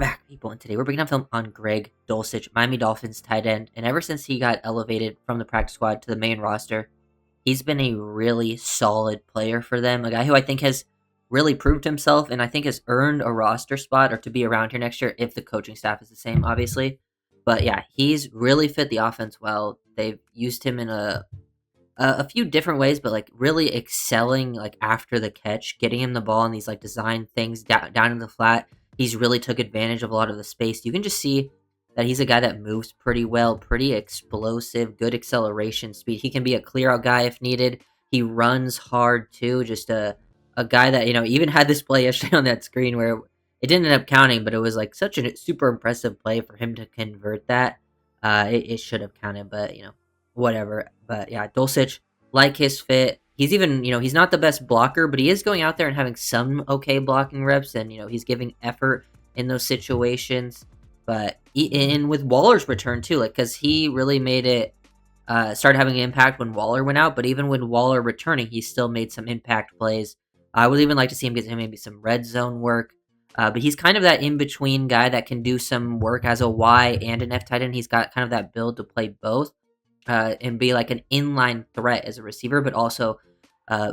back, people, and today we're breaking down film on Greg Dulcich, Miami Dolphins tight end. And ever since he got elevated from the practice squad to the main roster, he's been a really solid player for them. A guy who I think has really proved himself and I think has earned a roster spot or to be around here next year if the coaching staff is the same, obviously. But yeah, he's really fit the offense well. They've used him in a few different ways, but like really excelling like after the catch, getting him the ball in these like design things down in the flat. He's really took advantage of a lot of the space. You can just see that he's a guy that moves pretty well, pretty explosive, good acceleration speed. He can be a clear out guy if needed. He runs hard too. Just a guy that even had this play yesterday on that screen where it didn't end up counting, but it was like such a super impressive play for him to convert that. It should have counted, but whatever. But yeah, Dulcich, like his fit. He's even, he's not the best blocker, but he is going out there and having some okay blocking reps, and he's giving effort in those situations. But and with Waller's return too, like because he really made it started having an impact when Waller went out. But even when Waller returning, he still made some impact plays. I would even like to see him get maybe some red zone work. But he's kind of that in between guy that can do some work as a Y and an F tight end. He's got kind of that build to play both. And be like an inline threat as a receiver, but also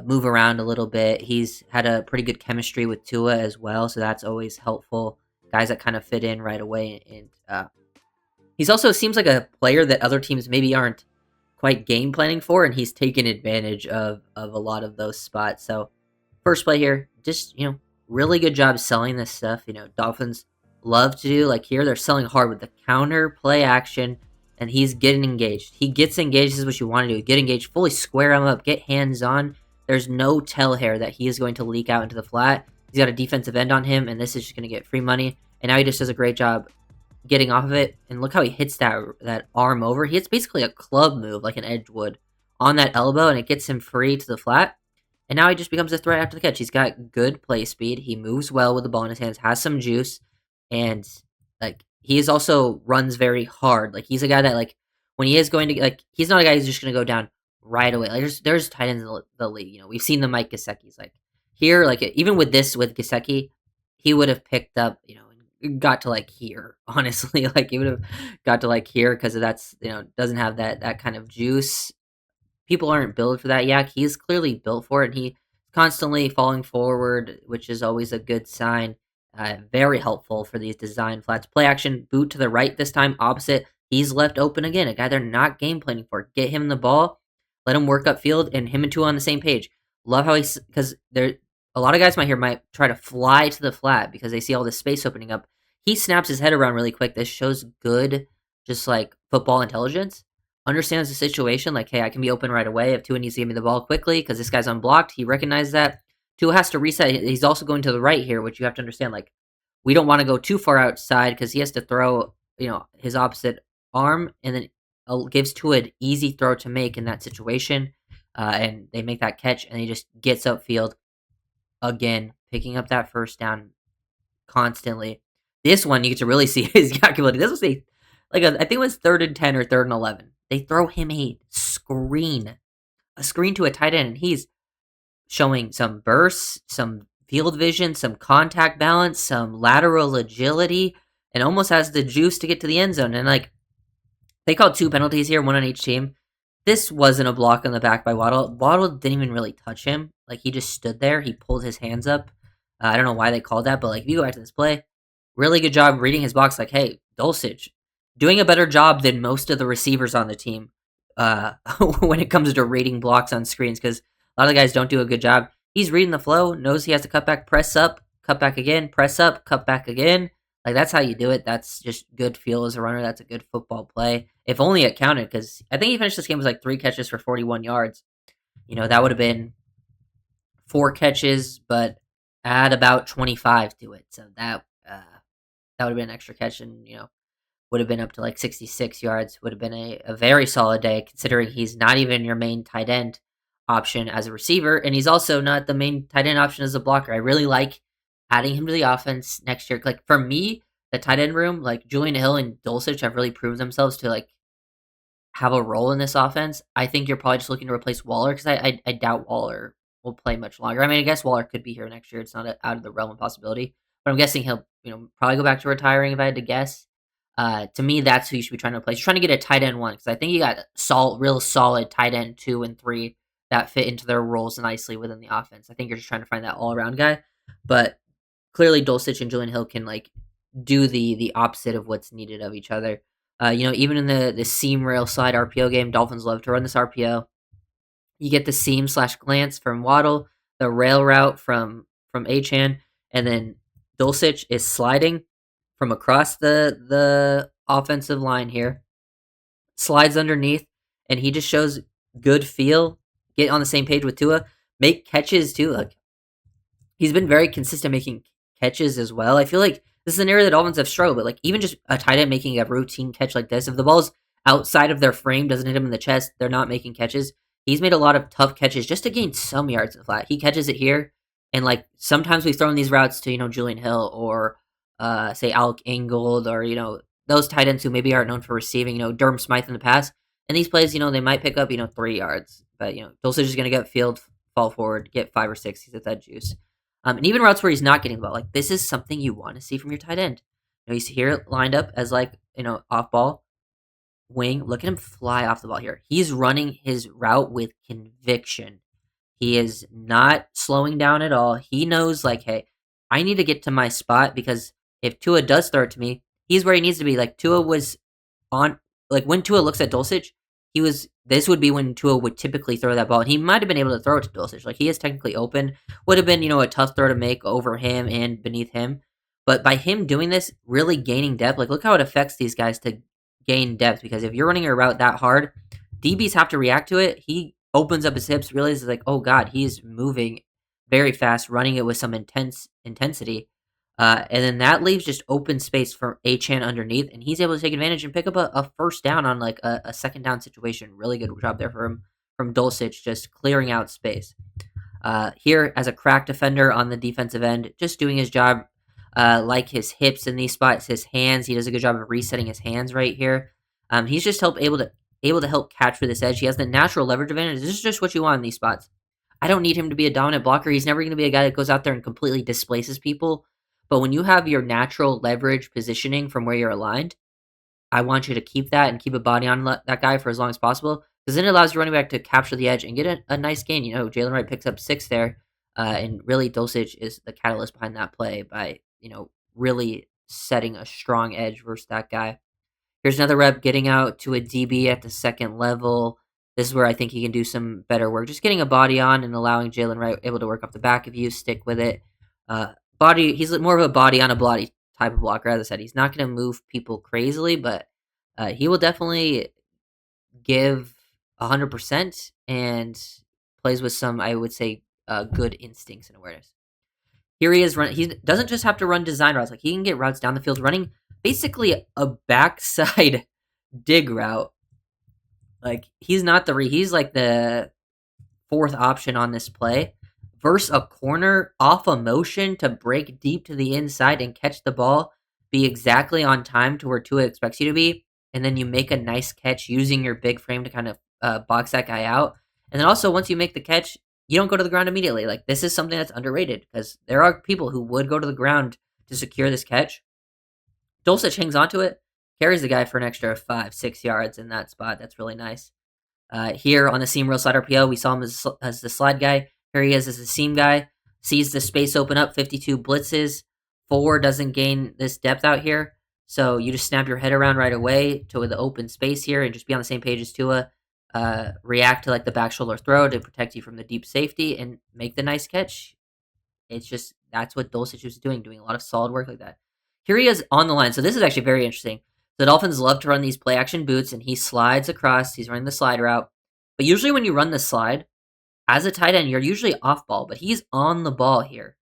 move around a little bit. He's had a pretty good chemistry with Tua as well, so that's always helpful. Guys that kind of fit in right away, and he's also seems like a player that other teams maybe aren't quite game planning for, and he's taken advantage of a lot of those spots. So first play here, just really good job selling this stuff. Dolphins love to do like here. They're selling hard with the counter play action. And he's getting engaged. He gets engaged. This is what you want to do. Get engaged, fully square him up, get hands on. There's no tell here that he is going to leak out into the flat. He's got a defensive end on him, and this is just going to get free money. And now he just does a great job getting off of it. And look how he hits that arm over. He hits basically a club move, like an edge would, on that elbow, and it gets him free to the flat. And now he just becomes a threat after the catch. He's got good play speed. He moves well with the ball in his hands, has some juice, and like he is also runs very hard. Like he's a guy that like when he is going to like he's not a guy who's just going to go down right away. Like there's tight ends in the league. We've seen the Mike Gesicki's like here. Like even with Gesicki, he would have picked up got to like here. Honestly, like he would have got to like here because that's doesn't have that kind of juice. People aren't built for that. Yeah, he's clearly built for it. And he constantly falling forward, which is always a good sign. Very helpful for these design flats. Play action, boot to the right this time, opposite. He's left open again. A guy they're not game planning for. Get him the ball, let him work upfield, and him and Tua on the same page. Love how because there a lot of guys might try to fly to the flat because they see all this space opening up. He snaps his head around really quick. This shows good, just like football intelligence. Understands the situation. Like, hey, I can be open right away if Tua needs to give me the ball quickly because this guy's unblocked. He recognizes that. Tua has to reset. He's also going to the right here, which you have to understand. Like, we don't want to go too far outside because he has to throw, his opposite arm, and then gives Tua an easy throw to make in that situation. And they make that catch, and he just gets upfield again, picking up that first down constantly. This one you get to really see his calculated. This was I think it was 3rd and 10 or 3rd and 11. They throw him a screen to a tight end, and he's showing some bursts, some field vision, some contact balance, some lateral agility, and almost has the juice to get to the end zone. And like they called 2 penalties here, one on each team. This wasn't a block on the back by Waddle. Waddle didn't even really touch him. Like he just stood there. He pulled his hands up. I don't know why they called that, but like if you go back to this play, really good job reading his box. Like, hey, Dulcich doing a better job than most of the receivers on the team when it comes to reading blocks on screens because a lot of the guys don't do a good job. He's reading the flow, knows he has to cut back, press up, cut back again, press up, cut back again. Like, that's how you do it. That's just good feel as a runner. That's a good football play. If only it counted, because I think he finished this game with like 3 catches for 41 yards. That would have been 4 catches, but add about 25 to it. So that would have been an extra catch and, would have been up to like 66 yards. Would have been a very solid day, considering he's not even your main tight end option as a receiver, and he's also not the main tight end option as a blocker. I really like adding him to the offense next year. Like for me, the tight end room, like Julian Hill and Dulcich have really proved themselves to like have a role in this offense. I think you're probably just looking to replace Waller because I doubt Waller will play much longer. I mean, I guess Waller could be here next year. It's not out of the realm of possibility. but I'm guessing he'll, probably go back to retiring if I had to guess. To me, that's who you should be trying to replace. You're trying to get a tight end one because I think you got real solid tight end 2 and 3 that fit into their roles nicely within the offense. I think you're just trying to find that all around guy, but clearly Dulcich and Julian Hill can like do the opposite of what's needed of each other. Even in the seam rail slide RPO game, Dolphins love to run this RPO. You get the seam slash glance from Waddle, the rail route from Achan, and then Dulcich is sliding from across the offensive line here, slides underneath, and he just shows good feel. Get on the same page with Tua, make catches too. Like he's been very consistent making catches as well. I feel like this is an area that Dolphins have struggled, but like even just a tight end making a routine catch like this, if the ball's outside of their frame, doesn't hit him in the chest, they're not making catches. He's made a lot of tough catches just to gain some yards in the flat. He catches it here, and like sometimes we've thrown these routes to Julian Hill or say Alec Ingold or those tight ends who maybe aren't known for receiving. Durham Smythe in the past, and these plays they might pick up 3 yards, but Dulcich is going to get field, fall forward, get 5 or 6. He's at that juice. And even routes where he's not getting the ball, like this is something you want to see from your tight end. He's here lined up as like off ball wing. Look at him fly off the ball here. He's running his route with conviction. He is not slowing down at all. He knows like, hey, I need to get to my spot because if Tua does throw it to me, he's where he needs to be. Like Tua was on, like when Tua looks at Dulcich, this would be when Tua would typically throw that ball, and he might have been able to throw it to Dulcich. Like he is technically open. Would have been, a tough throw to make over him and beneath him. But by him doing this, really gaining depth, like look how it affects these guys to gain depth. Because if you're running a route that hard, DBs have to react to it. He opens up his hips, realizes like, oh god, he's moving very fast, running it with some intensity. And then that leaves just open space for Achan underneath, and he's able to take advantage and pick up a first down on like a second down situation. Really good job there from Dulcich, just clearing out space. Here, as a crack defender on the defensive end, just doing his job, like his hips in these spots, his hands. He does a good job of resetting his hands right here. He's just able to help catch with this edge. He has the natural leverage advantage. This is just what you want in these spots. I don't need him to be a dominant blocker. He's never going to be a guy that goes out there and completely displaces people. But when you have your natural leverage positioning from where you're aligned, I want you to keep that and keep a body on that guy for as long as possible, because then it allows your running back to capture the edge and get a nice gain. Jalen Wright picks up 6 there, and really Dulcich is the catalyst behind that play by really setting a strong edge versus that guy. Here's another rep getting out to a DB at the second level. This is where I think he can do some better work. Just getting a body on and allowing Jalen Wright able to work off the back of you, stick with it. He's more of a body on a body type of blocker. As I said, he's not going to move people crazily, but he will definitely give 100% and plays with some, I would say, good instincts and awareness. Here he is running. He doesn't just have to run design routes. Like he can get routes down the field, running basically a backside dig route. Like he's like the 4th option on this play. Versus a corner off a motion to break deep to the inside and catch the ball, be exactly on time to where Tua expects you to be, and then you make a nice catch using your big frame to kind of box that guy out. And then also once you make the catch, you don't go to the ground immediately. Like this is something that's underrated because there are people who would go to the ground to secure this catch. Dulcich hangs onto it, carries the guy for an extra 5-6 yards in that spot. That's really nice. Here on the seam rail slide RPO, we saw him as the slide guy. Here he is as the seam guy. Sees the space open up, 52 blitzes. 4 doesn't gain this depth out here. So you just snap your head around right away to the open space here and just be on the same page as Tua. React to like the back shoulder throw to protect you from the deep safety and make the nice catch. It's just, that's what Dulcich was doing a lot of solid work like that. Here he is on the line. So this is actually very interesting. The Dolphins love to run these play action boots, and he slides across. He's running the slide route. But usually when you run the slide, as a tight end, you're usually off ball, but he's on the ball here.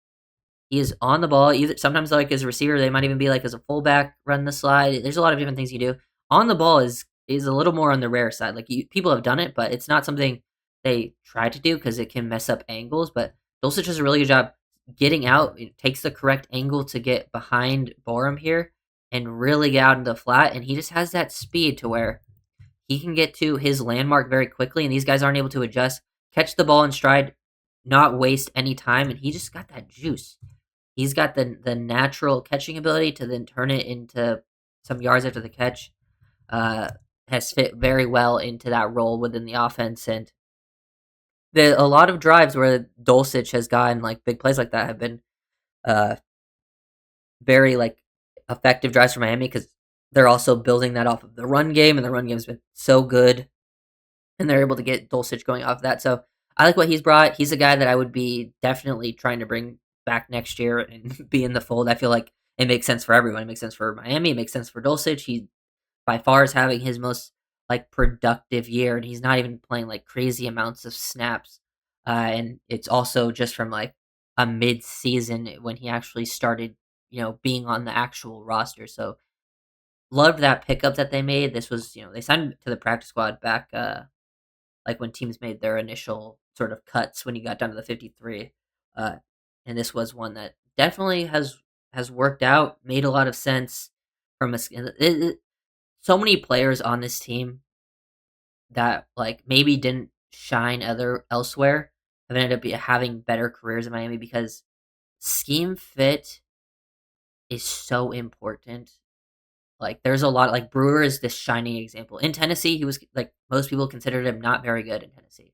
He is on the ball. Either sometimes like as a receiver, they might even be like as a fullback run the slide. There's a lot of different things you do. On the ball is a little more on the rare side. Like people have done it, but it's not something they try to do because it can mess up angles. But Dulcich does a really good job getting out. It takes the correct angle to get behind Borum here and really get out into the flat. And he just has that speed to where he can get to his landmark very quickly, and these guys aren't able to adjust, catch the ball in stride, not waste any time, and he just got that juice. He's got the natural catching ability to then turn it into some yards after the catch. Uh, has fit very well into that role within the offense, and a lot of drives where Dulcich has gotten like big plays like that have been uh very like effective drives for Miami because they're also building that off of the run game, and the run game's been so good, and they're able to get Dulcich going off of that. So I like what he's brought. He's a guy that I would be definitely trying to bring back next year and be in the fold. I feel like it makes sense for everyone. It makes sense for Miami. It makes sense for Dulcich. He by far is having his most like productive year, and he's not even playing like crazy amounts of snaps. And it's also just from like a mid-season when he actually started, being on the actual roster. So loved that pickup that they made. This was, they signed him to the practice squad back, like when teams made their initial sort of cuts when he got down to the 53. Uh, and this was one that definitely has worked out, made a lot of sense from so many players on this team that like maybe didn't shine other elsewhere have ended up having better careers in Miami because scheme fit is so important. Like there's a lot like Brewer is this shining example. In Tennessee, he was like most people considered him not very good in Tennessee.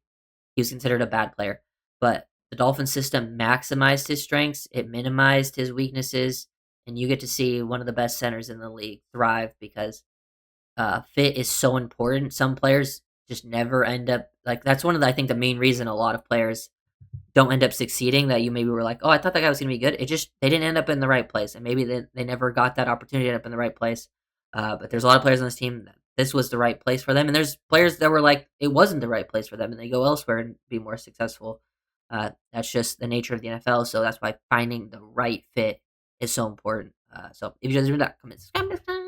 He was considered a bad player. But the Dolphins system maximized his strengths, it minimized his weaknesses, and you get to see one of the best centers in the league thrive because fit is so important. Some players just never end up like that's one of I think the main reason a lot of players don't end up succeeding that you maybe were like, oh, I thought that guy was gonna be good. It just they didn't end up in the right place, and maybe they never got that opportunity to end up in the right place. But there's a lot of players on this team that this was the right place for them, and there's players that were like it wasn't the right place for them, and they go elsewhere and be more successful. That's just the nature of the NFL, so that's why finding the right fit is so important. So if you guys are that, comment, subscribe.